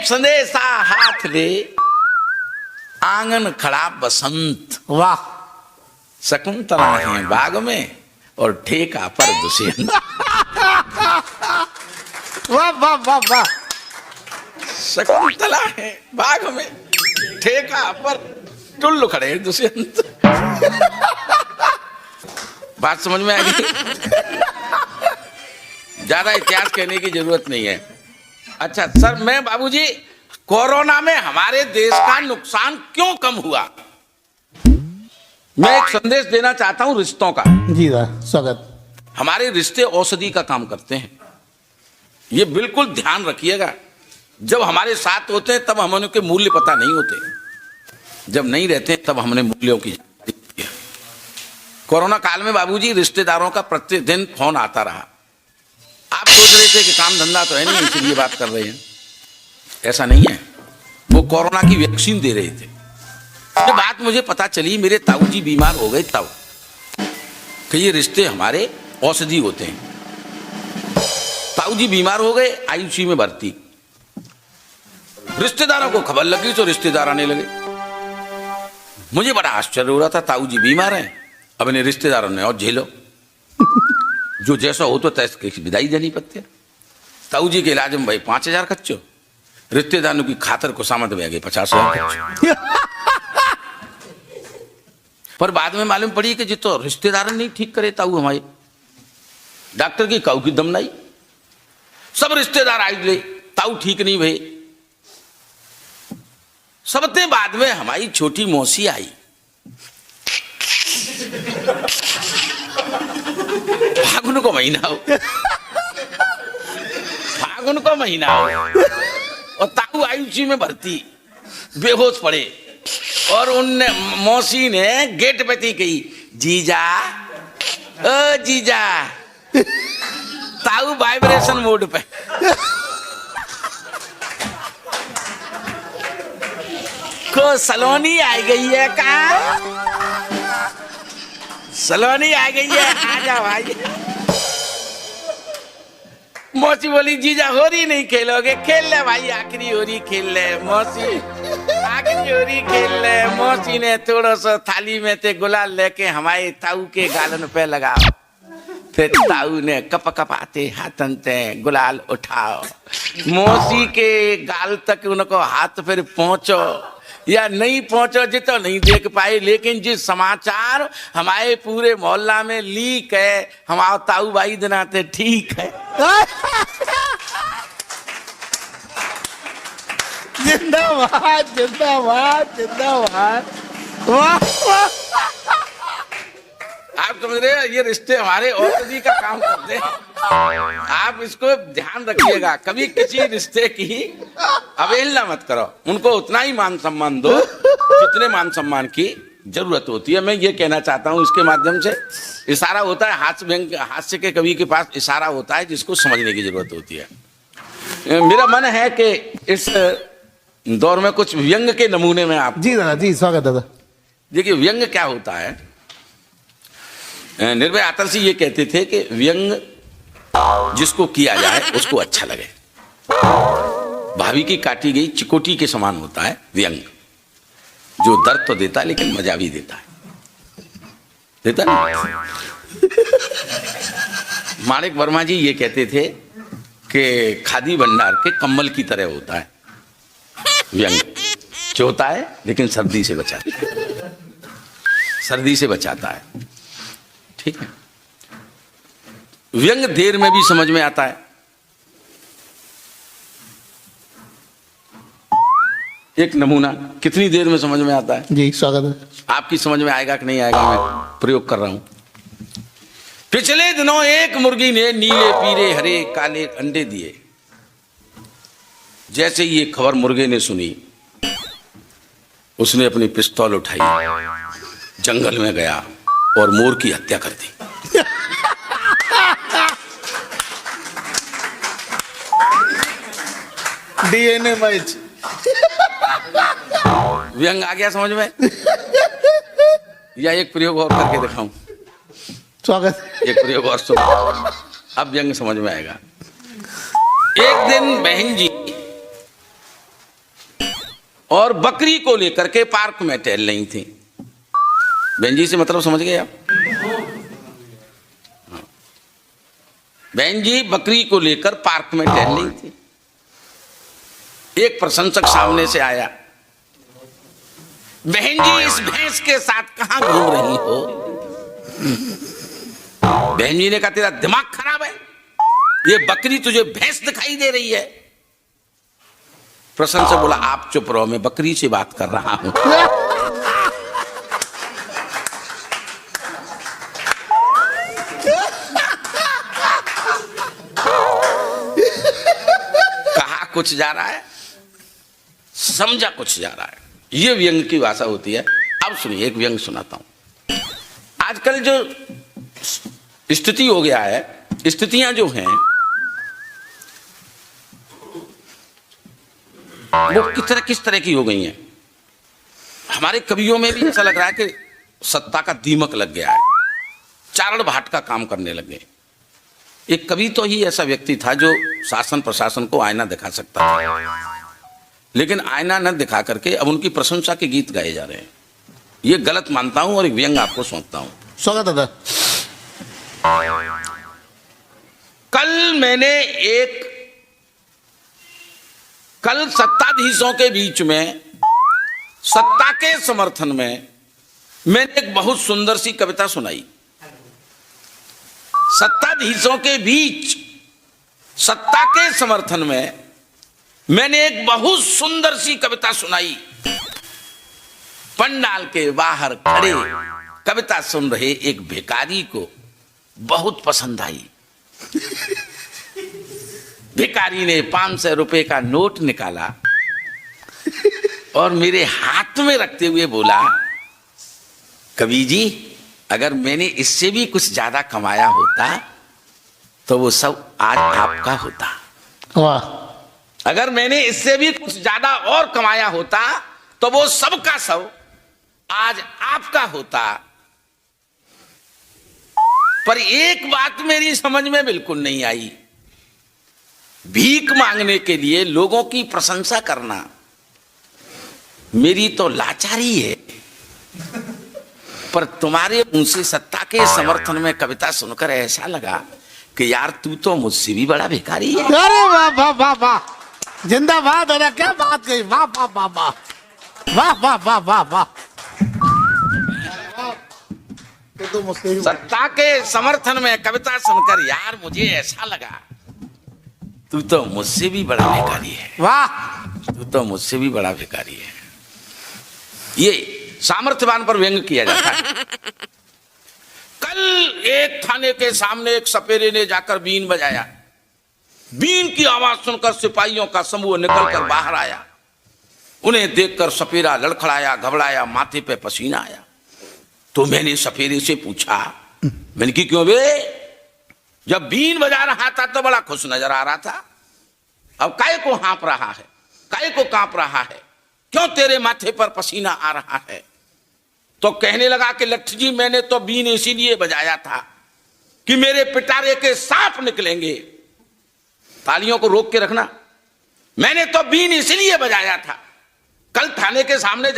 संदेशा हाथ ले, आंगन खड़ा बसंत। वाह, शकुंतला है बाग में और ठेका पर दुष्यंत। वाह वाह वाह वाह। शकुंतला है बाग में, ठेका पर टुल्लू खड़े दुष्यंत। बात समझ में आ गई? ज्यादा इतिहास कहने की जरूरत नहीं है। अच्छा सर, मैं बाबूजी, कोरोना में हमारे देश का नुकसान क्यों कम हुआ, मैं एक संदेश देना चाहता हूं रिश्तों का। जी स्वागत। हमारे रिश्ते औषधि का काम करते हैं, ये बिल्कुल ध्यान रखिएगा। जब हमारे साथ होते हैं तब हमें उनके मूल्य पता नहीं होते, जब नहीं रहते तब हमने मूल्यों की जानकारी होती है। कोरोना काल में बाबूजी रिश्तेदारों का प्रतिदिन फोन आता रहा। आप सोच रहे थे कि काम धंधा तो है नहीं इसलिए बात कर रहे हैं, ऐसा नहीं है। वो कोरोना की वैक्सीन दे रहे थे। जब बात मुझे पता चली, मेरे ताऊ जी बीमार हो गए तब, कि ये रिश्ते हमारे औषधि होते हैं। ताऊ जी बीमार हो गए, आईसीयू में भर्ती। रिश्तेदारों को खबर लगी तो रिश्तेदार आने लगे। मुझे बड़ा आश्चर्य हो रहा था, ताऊ जी बीमार हैं, अब इन्हें रिश्तेदारों ने और झेलो। जो जैसा हो तो तैसे की विदाई देनी पड़ती है। ताऊ जी के इलाज में भाई 5,000 खर्चो, रिश्तेदारों की खातर को सामत में आ गए 50,000। पर बाद में मालूम पड़ी कि जितो रिश्तेदार नहीं ठीक करे ताऊ हमारे, डॉक्टर की काऊ की दम नहीं, सब रिश्तेदार आई ले, ताऊ ठीक नहीं भई। सबते बाद में हमारी छोटी मौसी आई। फागुन को महीना हो, फागुन को महीना हो, और ताऊ आईसीयू में भर्ती, बेहोश पड़े। और उन मौसी ने गेट पे थी कही, जीजा ओ जीजा। ताऊ वाइब्रेशन मोड पे। को सलोनी आ गई है का, सलोनी आ गई है, आजा भाई। मौसी बोली, जीजा होरी नहीं खेलोगे, खेल ले भाई, आखिरी होरी खेल ले मौसी, आखिरी होरी खेल ले। मौसी ने थोड़ा सा थाली में ते गुलाल लेके हमारे ताऊ के गालन पे लगाओ। फिर ताऊ ने कप कप आते हाथन से गुलाल उठाओ। मौसी के गाल तक उनको हाथ फिर पहुंचो या नहीं पहुंचो जितो नहीं देख पाए, लेकिन जिस समाचार हमारे पूरे मोहल्ला में लीक है, हमारा ताऊ भाई दिनाते ठीक है। जिंदाबाद जिंदाबाद जिंदाबाद। वाह आप समझ रहे हो, ये रिश्ते हमारे औषधि का काम करते हैं। आप इसको ध्यान रखिएगा, कभी किसी रिश्ते की अवहेलना मत करो, उनको उतना ही मान सम्मान दो जितने मान सम्मान की जरूरत होती है। मैं ये कहना चाहता हूँ, इसके माध्यम से इशारा होता है, हास्य के कवि के पास इशारा होता है जिसको समझने की जरूरत होती है। मेरा मन है कि इस दौर में कुछ व्यंग के नमूने में आप। जी दादा जी स्वागत दादा। देखिए व्यंग क्या होता है, निर्भय आदर्शी ये कहते थे कि व्यंग जिसको किया जाए उसको अच्छा लगे। भाभी की काटी गई चिकोटी के समान होता है व्यंग, जो दर्द तो देता है लेकिन मजा भी देता है, देता ना। माणिक वर्मा जी ये कहते थे कि खादी भंडार के कम्बल की तरह होता है व्यंग, जो होता है लेकिन सर्दी से बचाता है, सर्दी से बचाता है। ठीक है, व्यंग देर में भी समझ में आता है। एक नमूना कितनी देर में समझ में आता है? जी स्वागत है। आपकी समझ में आएगा कि नहीं आएगा, मैं प्रयोग कर रहा हूं। पिछले दिनों एक मुर्गी ने नीले पीले हरे काले अंडे दिए। जैसे ये खबर मुर्गे ने सुनी, उसने अपनी पिस्तौल उठाई, जंगल में गया और मोर की हत्या कर दी। DNA match. व्यंग आ गया समझ में? या एक प्रयोग और करके दिखाऊं? स्वागत। एक प्रयोग और सुनो, अब व्यंग समझ में आएगा। एक दिन बहन जी और बकरी को लेकर के पार्क में टहल रही थी। बहन जी से मतलब समझ गए आप? बहन जी बकरी को लेकर पार्क में टहल रही थी। एक प्रशंसक सामने से आया, बहन जी इस भैंस के साथ कहां घूम रही हो? बहन जी ने कहा तेरा दिमाग खराब है, ये बकरी तुझे भैंस दिखाई दे रही है। प्रशंसक बोला आप चुप रहो, मैं बकरी से बात कर रहा हूं। कहा कुछ जा रहा है, समझा कुछ जा रहा है। ये व्यंग की भाषा होती है। अब सुनिए, एक व्यंग सुनाता हूं। आजकल जो स्थिति हो गया है, स्थितियां जो हैं वो किस तरह की हो गई हैं। हमारे कवियों में भी ऐसा लग रहा है कि सत्ता का दीमक लग गया है, चारण भाट का काम करने लगे। एक कवि तो ही ऐसा व्यक्ति था जो शासन प्रशासन को आईना दिखा सकता था, लेकिन आईना न दिखा करके अब उनकी प्रशंसा के गीत गाए जा रहे हैं। ये गलत मानता हूं और एक व्यंग आपको सौंपता हूं। स्वागत दादा। कल सत्ताधीशों के बीच में, सत्ता के समर्थन में मैंने एक बहुत सुंदर सी कविता सुनाई। सत्ताधीशों के बीच सत्ता के समर्थन में मैंने एक बहुत सुंदर सी कविता सुनाई। पंडाल के बाहर खड़े कविता सुन रहे एक भिखारी को बहुत पसंद आई। भिखारी ने 500 रुपए का नोट निकाला और मेरे हाथ में रखते हुए बोला, कवि जी अगर मैंने इससे भी कुछ ज्यादा कमाया होता तो वो सब आज आपका होता। वाह। अगर मैंने इससे भी कुछ ज्यादा और कमाया होता तो वो सब का सब आज आपका होता। पर एक बात मेरी समझ में बिल्कुल नहीं आई, भीख मांगने के लिए लोगों की प्रशंसा करना मेरी तो लाचारी है, पर तुम्हारे मुंह से सत्ता के समर्थन में कविता सुनकर ऐसा लगा कि यार तू तो मुझसे भी बड़ा भिखारी है। अरे वाह वाह वाह वाह, जिंदाबाद। अरे क्या बात कही, वाह वाह वाह वाह वाह वाह वाह वाह वाह। तो मुझसे सत्ता के समर्थन में कविता सुनकर यार मुझे ऐसा लगा तू तो मुझसे भी बड़ा भिखारी है। वाह। तू तो मुझसे भी बड़ा भिखारी है। ये सामर्थ्यवान पर व्यंग किया जाता है। कल एक थाने के सामने एक सपेरे ने जाकर बीन बजाया। बीन की आवाज सुनकर सिपाहियों का समूह निकलकर बाहर आया। उन्हें देखकर सपेरा लड़खड़ाया, घबराया, माथे पे पसीना आया। तो मैंने सपेरे से पूछा, मैंने कि क्यों बे, जब बीन बजा रहा था तो बड़ा खुश नजर आ रहा था, अब काहे को हाँप रहा है, काहे को कांप रहा है, क्यों तेरे माथे पर पसीना आ रहा है? तो कहने लगा कि लठ जी मैंने तो बीन इसीलिए बजाया था कि मेरे पिटारे के सांप निकलेंगे। तालियों को रोक के रखना। मैंने तो बीन इसलिए बजाया था, कल थाने के सामने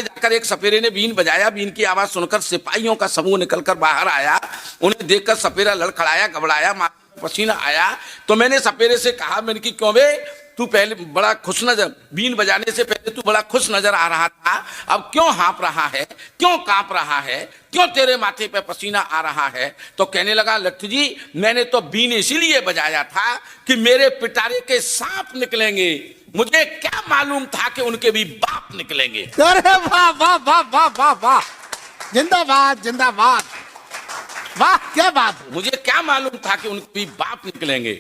जाकर एक सपेरे ने बीन बजाया। बीन की आवाज सुनकर सिपाहियों का समूह निकलकर बाहर आया। उन्हें देखकर सपेरा लड़खड़ाया, घबराया, पसीना आया। तो मैंने सपेरे से कहा, मैंने कि क्यों बे, तू पहले बड़ा खुश नजर, बीन बजाने से पहले तू बड़ा खुश नजर आ रहा था, अब क्यों हाँप रहा है, क्यों कांप रहा है, क्यों तेरे माथे पे पसीना आ रहा है? तो कहने लगा, लठ जी मैंने तो बीन इसीलिए बजाया था कि मेरे पिटारे के सांप निकलेंगे, मुझे क्या मालूम था कि उनके भी बाप निकलेंगे। अरे वाह वाह वाह वाह वाह वाह, जिंदाबाद जिंदाबाद, वाह क्या बात। मुझे क्या मालूम था कि उनके भी बाप निकलेंगे।